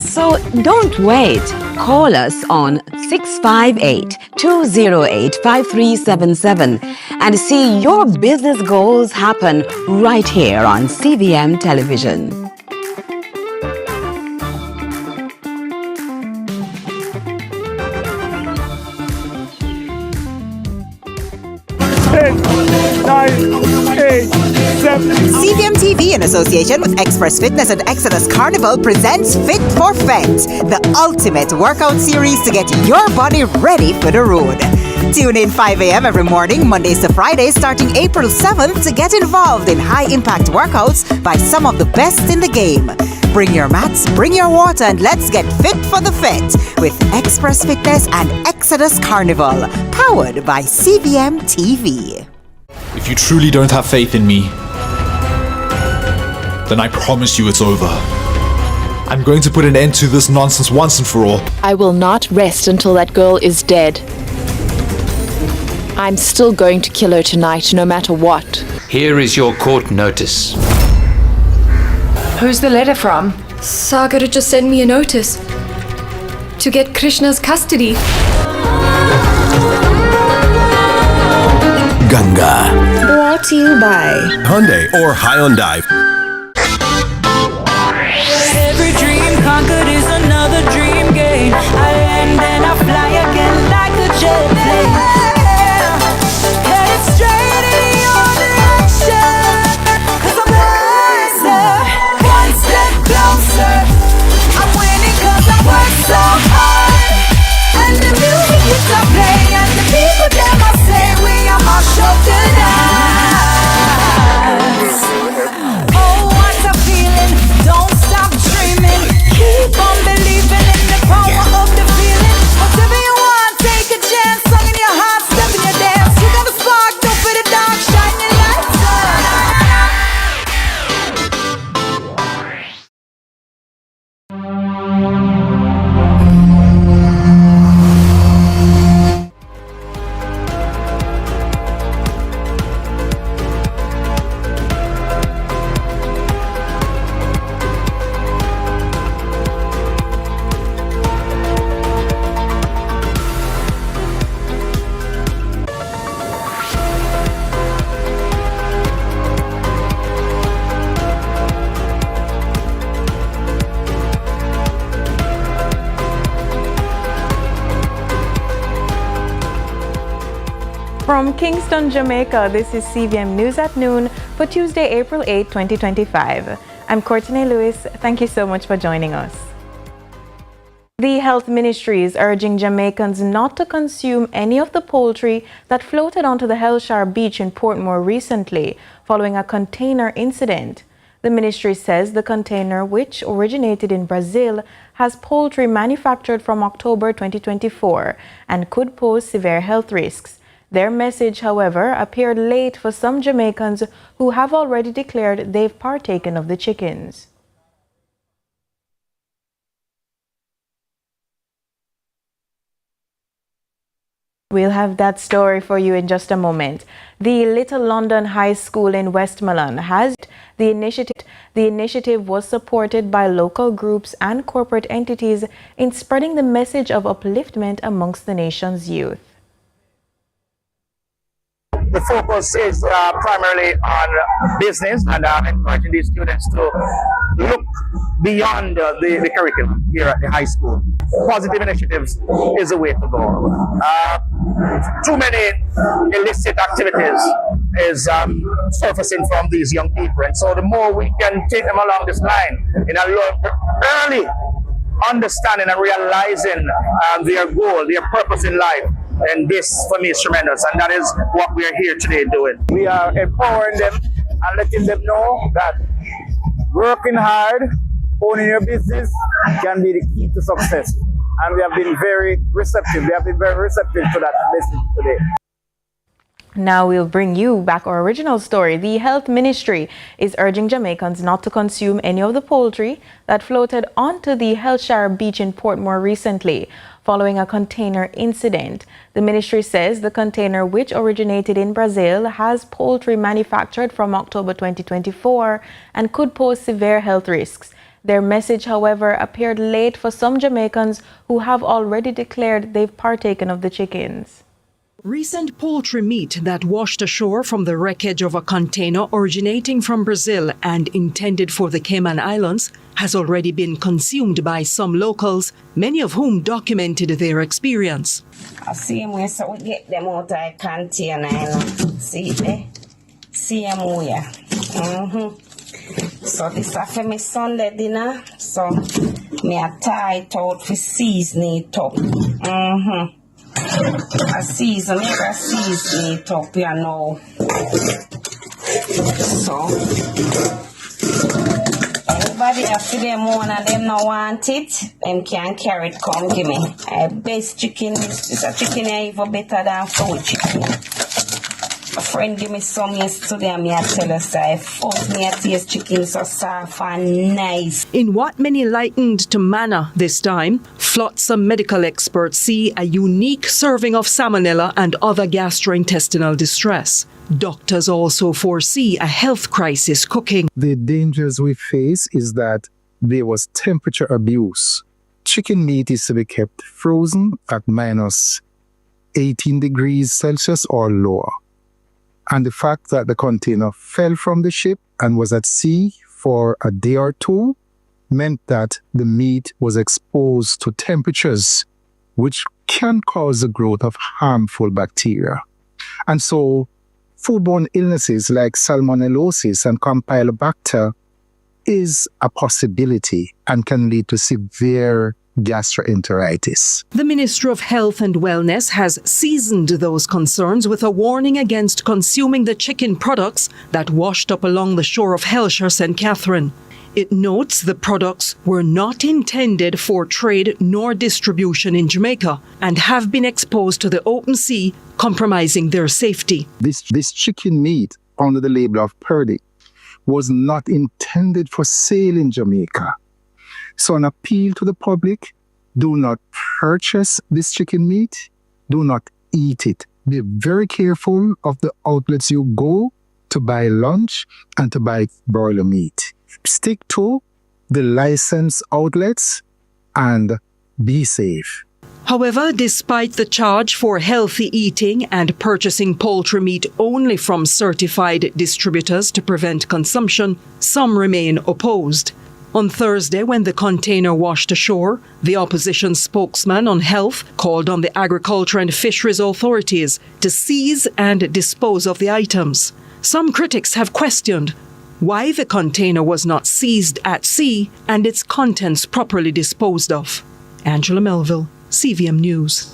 So don't wait. Call us on 658-208-5377 and see your business goals happen right here on CVM Television. 10, 9, 8, 7. CVM TV in association with Express Fitness and Exodus Carnival presents Fit for Fet, the ultimate workout series to get your body ready for the road. Tune in 5 a.m. every morning, Mondays to Fridays, starting April 7th to get involved in high-impact workouts by some of the best in the game. Bring your mats, bring your water, and let's get fit for the fit with Express Fitness and Exodus Carnival, powered by CVM TV. If you truly don't have faith in me, then I promise you it's over. I'm going to put an end to this nonsense once and for all. I will not rest until that girl is dead. I'm still going to kill her tonight, no matter what. Here is your court notice. Who's the letter from? Sagar just sent me a notice to get Krishna's custody. Ganga. Brought to you by Hyundai or Hyundai. Every dream conquered is another dream game. I land and I fly again like a jet plane. Headed straight in your direction. 'Cause I'm wiser, one step closer. I'm winning 'cause I work so hard. And the music you stop playing, and the people them I say we are my show tonight. Oh, what a feeling! Don't stop dreaming. Keep on believing in the power of the feeling. Whatever you want, take a chance. Song in your heart, step in your dance. You got the spark, don't fit the dark, shine your lights From Kingston, Jamaica, this is CVM News at Noon for Tuesday, April 8, 2025. I'm Courtney Lewis. Thank you so much for joining us. The Health Ministry is urging Jamaicans not to consume any of the poultry that floated onto the Hellshire beach in Portmore recently, following a container incident. The ministry says the container, which originated in Brazil, has poultry manufactured from October 2024 and could pose severe health risks. Their message, however, appeared late for some Jamaicans who have already declared they've partaken of the chickens. We'll have that story for you in just a moment. The Little London High School in Westmoreland has the initiative. The initiative was supported by local groups and corporate entities in spreading the message of upliftment amongst the nation's youth. The focus is primarily on business and encouraging these students to look beyond the curriculum here at the high school. Positive initiatives is the way to go. Too many illicit activities is surfacing from these young people, and so the more we can take them along this line in a early understanding and realizing their goal, their purpose in life, and this for me is tremendous, and that is what we are here today doing. We are empowering them and letting them know that working hard, owning your business can be the key to success. And we have been very receptive. We have been very receptive to that message today. Now we'll bring you back our original story. The Health Ministry is urging Jamaicans not to consume any of the poultry that floated onto the Hellshire beach in Portmore recently, following a container incident. The ministry says the container, which originated in Brazil, has poultry manufactured from October 2024 and could pose severe health risks. Their message, however, appeared late for some Jamaicans who have already declared they've partaken of the chickens. Recent poultry meat that washed ashore from the wreckage of a container originating from Brazil and intended for the Cayman Islands has already been consumed by some locals, many of whom documented their experience. I see them where so we get them out of the container. See there? See them where? So this is for my Sunday dinner. So me a tie it out for season it up. I season it up, you know. So anybody after them one of them no want it, them can carry it, come give me. Best chicken is a chicken even better than food chicken. A friend give me some yesterday and me I tell us I first me a taste chicken so soft and nice. In what many likened to manna this time, flotsam medical experts see a unique serving of salmonella and other gastrointestinal distress. Doctors also foresee a health crisis cooking. The dangers we face is that there was temperature abuse. Chicken meat is to be kept frozen at minus 18 degrees Celsius or lower. And the fact that the container fell from the ship and was at sea for a day or two meant that the meat was exposed to temperatures which can cause the growth of harmful bacteria. And so foodborne illnesses like salmonellosis and Campylobacter is a possibility and can lead to severe gastroenteritis. The Ministry of Health and Wellness has seasoned those concerns with a warning against consuming the chicken products that washed up along the shore of Hellshire, St. Catherine. It notes the products were not intended for trade nor distribution in Jamaica and have been exposed to the open sea, compromising their safety. This chicken meat under the label of Purdy was not intended for sale in Jamaica. So an appeal to the public, do not purchase this chicken meat, do not eat it. Be very careful of the outlets you go to buy lunch and to buy broiler meat. Stick to the licensed outlets and be safe. However, despite the charge for healthy eating and purchasing poultry meat only from certified distributors to prevent consumption, some remain opposed. On Thursday, when the container washed ashore, the opposition spokesman on health called on the Agriculture and Fisheries authorities to seize and dispose of the items. Some critics have questioned why the container was not seized at sea and its contents properly disposed of. Angela Melville, CVM News.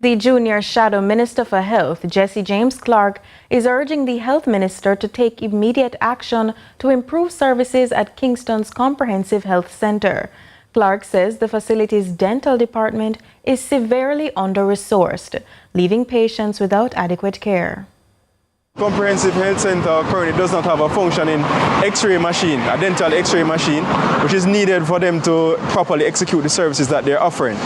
The Junior Shadow Minister for Health, Jesse James Clark, is urging the Health Minister to take immediate action to improve services at Kingston's Comprehensive Health Center. Clark says the facility's dental department is severely under-resourced, leaving patients without adequate care. Comprehensive Health Center currently does not have a functioning X-ray machine, a dental X-ray machine, which is needed for them to properly execute the services that they're offering.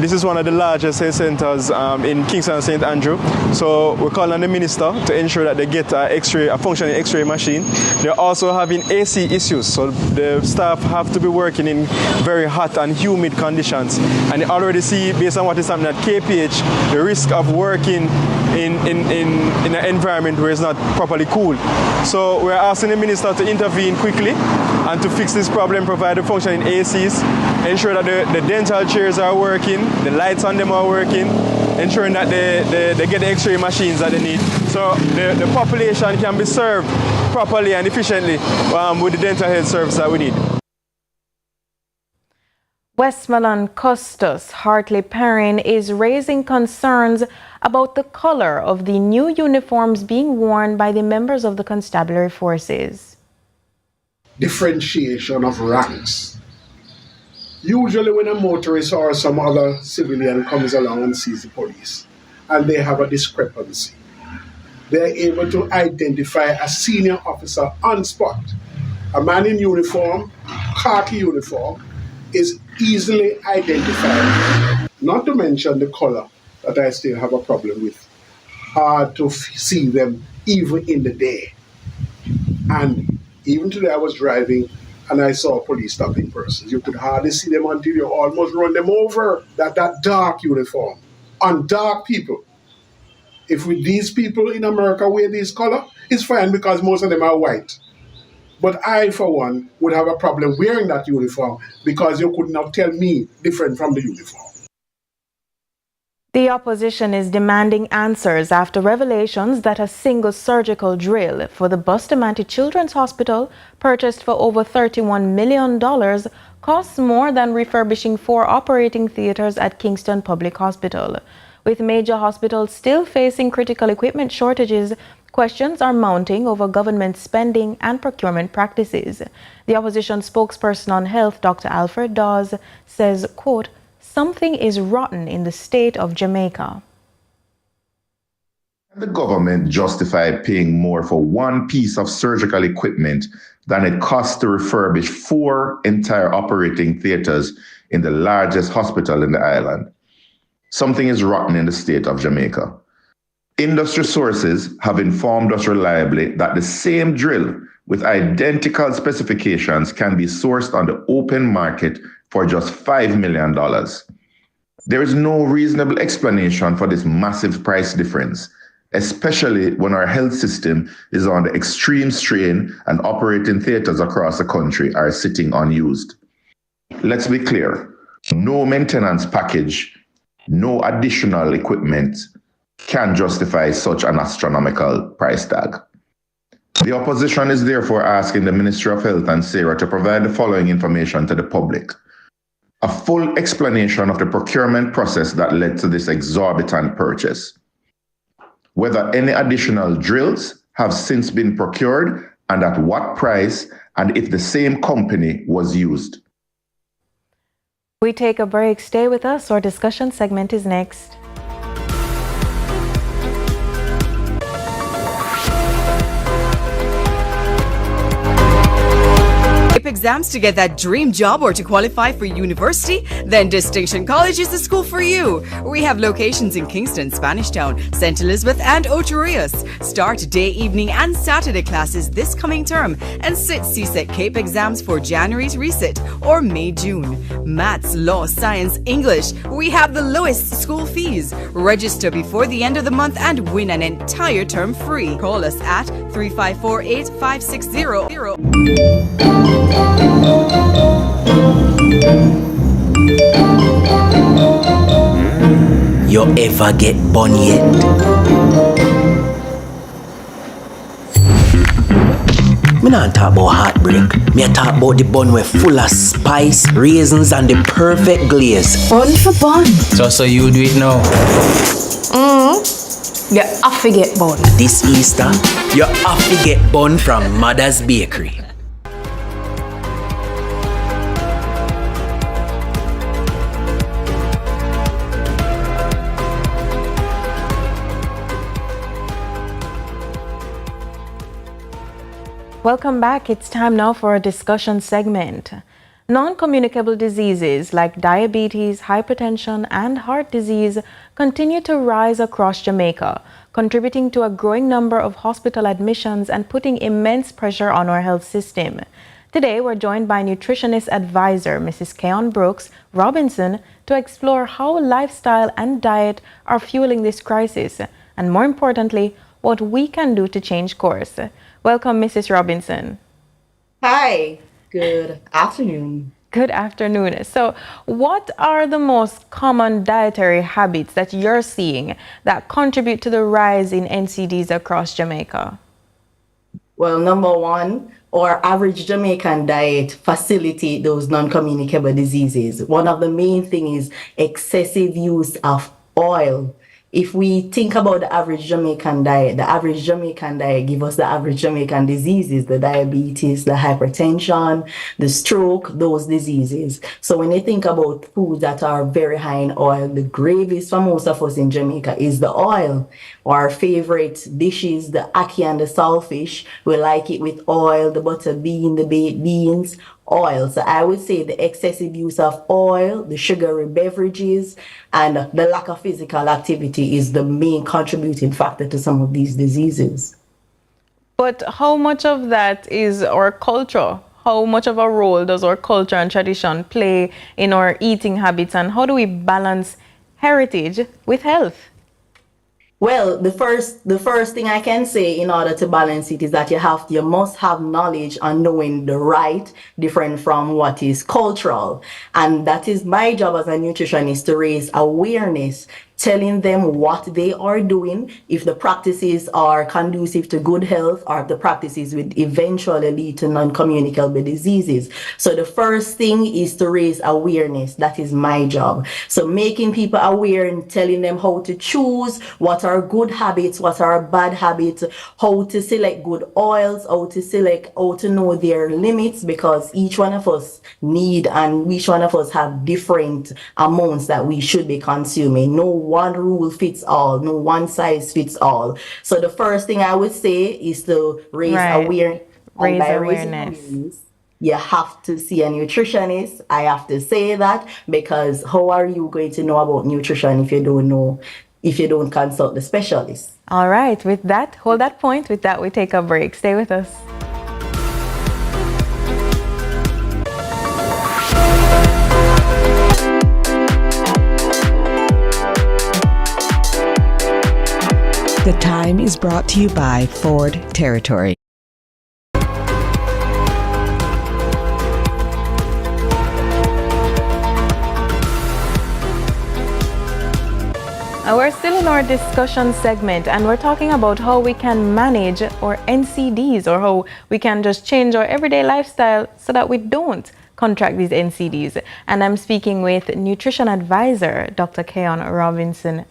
This is one of the largest health centers in Kingston and St. Andrew, so we're calling on the minister to ensure that they get a functioning X-ray machine. They're also having AC issues, so the staff have to be working in very hot and humid conditions. And they already see, based on what is happening at KPH, the risk of working in an environment where it's not properly cool. So we're asking the minister to intervene quickly and to fix this problem, provide a functioning ACs, ensure that the dental chairs are working, the lights on them are working, ensuring that they get the X-ray machines that they need. So the population can be served properly and efficiently with the dental health service that we need. Westmoreland Custos Hartley Perrin is raising concerns about the color of the new uniforms being worn by the members of the constabulary forces. Differentiation of ranks. Usually when a motorist or some other civilian comes along and sees the police and they have a discrepancy, they're able to identify a senior officer on spot. A man in uniform, khaki uniform, is easily identified. Not to mention the color that I still have a problem with. Hard to see them even in the day. And even today I was driving and I saw police stopping persons. You could hardly see them until you almost run them over. That dark uniform on dark people. If these people in America wear this color, it's fine because most of them are white. But I, for one, would have a problem wearing that uniform because you could not tell me different from the uniform. The opposition is demanding answers after revelations that a single surgical drill for the Bustamante Children's Hospital, purchased for over $31 million, costs more than refurbishing 4 operating theaters at Kingston Public Hospital. With major hospitals still facing critical equipment shortages, questions are mounting over government spending and procurement practices. The opposition spokesperson on health, Dr. Alfred Dawes, says, quote, "Something is rotten in the state of Jamaica." The government justified paying more for one piece of surgical equipment than it costs to refurbish 4 entire operating theaters in the largest hospital in the island. Something is rotten in the state of Jamaica. Industry sources have informed us reliably that the same drill with identical specifications can be sourced on the open market for just $5 million. There is no reasonable explanation for this massive price difference, especially when our health system is under extreme strain and operating theaters across the country are sitting unused. Let's be clear, no maintenance package, no additional equipment can justify such an astronomical price tag. The opposition is therefore asking the Ministry of Health and SARA to provide the following information to the public. A full explanation of the procurement process that led to this exorbitant purchase. Whether any additional drills have since been procured and at what price, and if the same company was used. We take a break. Stay with us. Our discussion segment is next. Exams to get that dream job or to qualify for university? Then Distinction College is the school for you. We have locations in Kingston, Spanish Town, St. Elizabeth and Ocho Rios. Start day, evening and Saturday classes this coming term and sit CSET CAPE exams for January's resit or May, June. Maths, law, science, English. We have the lowest school fees. Register before the end of the month and win an entire term free. Call us at 3548-5600. You ever get bun yet? Me not talk about heartbreak. Me a talk about the bun where full of spice, raisins and the perfect glaze. Bun for bun. So you do it now. You have to get bun. This Easter, you have to get bun from Mother's Bakery. Welcome back. It's time now for a discussion segment. Non-communicable diseases like diabetes, hypertension, and heart disease continue to rise across Jamaica, contributing to a growing number of hospital admissions and putting immense pressure on our health system. Today, we're joined by nutritionist advisor Mrs. Keon Brooks Robinson to explore how lifestyle and diet are fueling this crisis, and more importantly, what we can do to change course. Welcome, Mrs. Robinson. Hi, good afternoon. Good afternoon. So, what are the most common dietary habits that you're seeing that contribute to the rise in NCDs across Jamaica? Well, number one, our average Jamaican diet facilitate those non-communicable diseases. One of the main things is excessive use of oil. If we think about the average Jamaican diet give us the average Jamaican diseases, the diabetes, the hypertension, the stroke, those diseases. So when you think about foods that are very high in oil, the gravies for most of us in Jamaica is the oil. Our favorite dishes, the ackee and the saltfish, we like it with oil, the butter bean, the baked beans, oil. So I would say the excessive use of oil, the sugary beverages, and the lack of physical activity is the main contributing factor to some of these diseases. But how much of that is our culture? how much of a role does our culture and tradition play in our eating habits, and how do we balance heritage with health? Well, the first thing I can say in order to balance it is that you must have knowledge on knowing the right different from what is cultural. And that is my job as a nutritionist, to raise awareness, telling them what they are doing, if the practices are conducive to good health, or if the practices would eventually lead to non-communicable diseases. So the first thing is to raise awareness. That is my job. So making people aware and telling them how to choose, what are good habits, what are bad habits, how to select good oils, how to know their limits, because each one of us need, and each one of us have different amounts that we should be consuming. No one rule fits all, no one size fits all. So the first thing I would say is to raise awareness. And by raising awareness, you have to see a nutritionist. I have to say that, because how are you going to know about nutrition if you don't know, if you don't consult the specialist? All right, with that, hold that point. With that, we take a break. Stay with us. The Time is brought to you by Ford Territory. We're still in our discussion segment, and we're talking about how we can manage our NCDs, or how we can just change our everyday lifestyle so that we don't contract these NCDs. And I'm speaking with nutrition advisor Dr.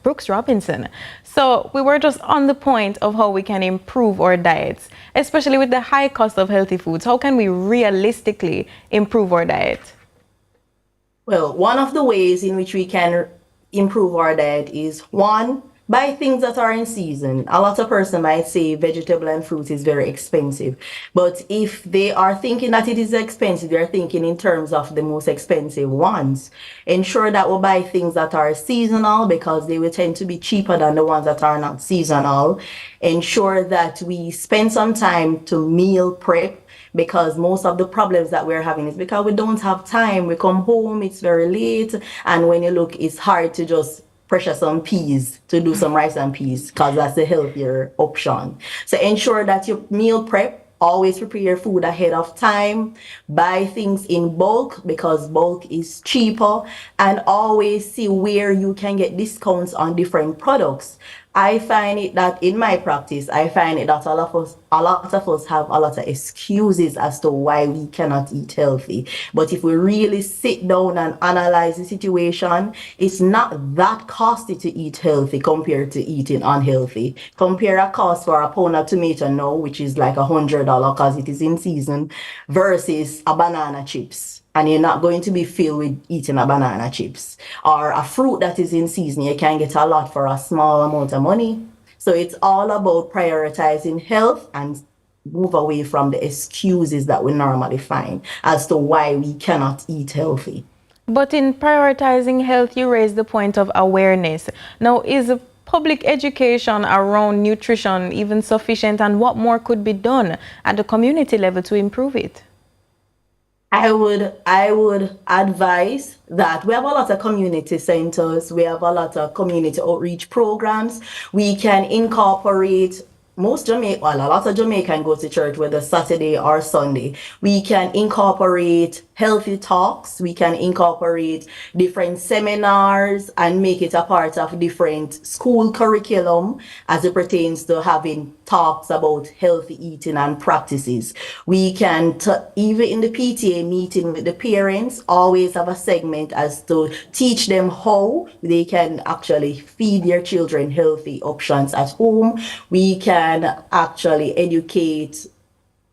Brooks Robinson. So we were just on the point of how we can improve our diets, especially with the high cost of healthy foods. How can we realistically improve our diet? Well, one of the ways in which we can improve our diet is, one, buy things that are in season. A lot of person might say vegetable and fruit is very expensive, but if they are thinking that it is expensive, they're thinking in terms of the most expensive ones. Ensure that we buy things that are seasonal, because they will tend to be cheaper than the ones that are not seasonal. Ensure that we spend some time to meal prep, because most of the problems that we're having is because we don't have time. We come home, it's very late, and when you look, it's hard to just pressure some peas, to do some rice and peas, because that's the healthier option. So ensure that you meal prep. Always prepare your food ahead of time. Buy things in bulk, because bulk is cheaper, and always see where you can get discounts on different products. I find it that in my practice, I find it that a lot of us have a lot of excuses as to why we cannot eat healthy. But if we really sit down and analyze the situation, it's not that costly to eat healthy compared to eating unhealthy. Compare a cost for a pound of tomato now, which is like $100 because it is in season, versus a banana chips. And you're not going to be filled with eating a banana chips. Or a fruit that is in season, you can get a lot for a small amount of money. So it's all about prioritizing health and move away from the excuses that we normally find as to why we cannot eat healthy. But in prioritizing health, you raise the point of awareness. Now, is public education around nutrition even sufficient, and what more could be done at the community level to improve it? I would advise that we have a lot of community centers, we have a lot of community outreach programs. We can incorporate a lot of Jamaican go to church, whether Saturday or Sunday. We can incorporate healthy talks, we can incorporate different seminars and make it a part of different school curriculum as it pertains to having talks about healthy eating and practices. We can, even in the PTA meeting with the parents, always have a segment as to teach them how they can actually feed their children healthy options at home. We can actually educate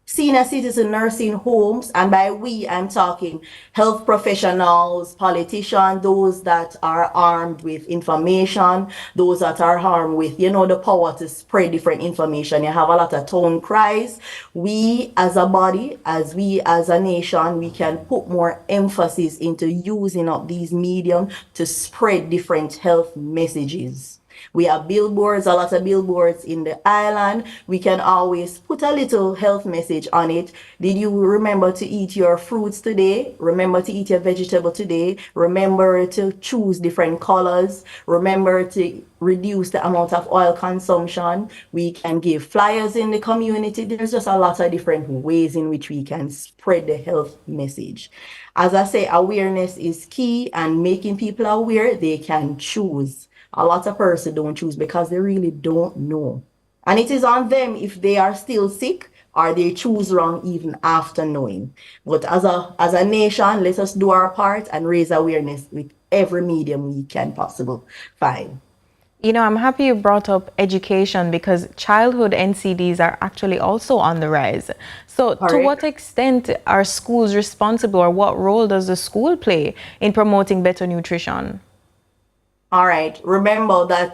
senior citizen nursing homes, and by we, I'm talking health professionals, politicians, those that are armed with information, those that are armed with, the power to spread different information. You have a lot of town cries. We as a body, as a nation, we can put more emphasis into using up these mediums to spread different health messages. We have billboards, a lot of billboards in the island. We can always put a little health message on it. Did you remember to eat your fruits today? Remember to eat your vegetable today. Remember to choose different colors. Remember to reduce the amount of oil consumption. We can give flyers in the community. There's just a lot of different ways in which we can spread the health message. As I say, awareness is key, and making people aware they can choose. A lot of persons don't choose because they really don't know. And it is on them if they are still sick or they choose wrong even after knowing. But as a nation, let us do our part and raise awareness with every medium we can possible find. You know, I'm happy you brought up education because childhood NCDs are actually also on the rise. So to what extent are schools responsible, or what role does the school play in promoting better nutrition? All right. Remember that